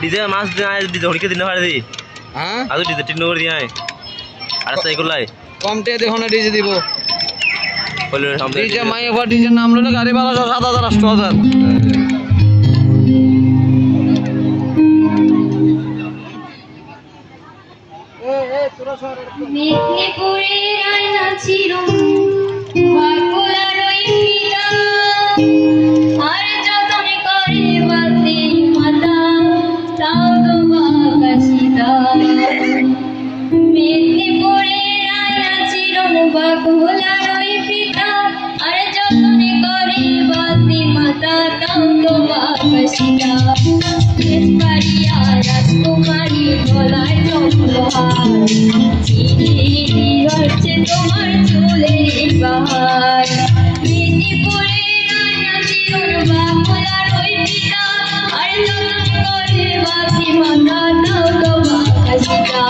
DJ মাছ দিয়ে আয় DJ হড়কে দিন হারে দি হ্যাঁ আজ ডিজে টিন করে দিয়ে আয় আর সাই করলাই কমতে দেখো না ডিজে দিব বলে সামনে ডিজে মাই এবার ডিজে নাম ললে গাড়ি ভাড়া 7,000 8,000 মেদিনীপুরের আয়না চিরম বাকুলার ওই ফিতা আর যতন করে বাতি মাতা তাও তো বাকাশিতা মেদিনীপুরের আয়না চিরম বাকুলার ওই ফিতা আর যতন করে বাতি মাতা তাও তো বাকাশিতা দেশবাড়িয়া রাজকুমারী গলায় চন্দ্রহার হচ্ছে তোমার চুলের বাহার মেদিনীপুরের আয়না চিরন বাকুলার ওই পিতা আর যতন করে বাতি মাতা তাও তো বাকাশিতা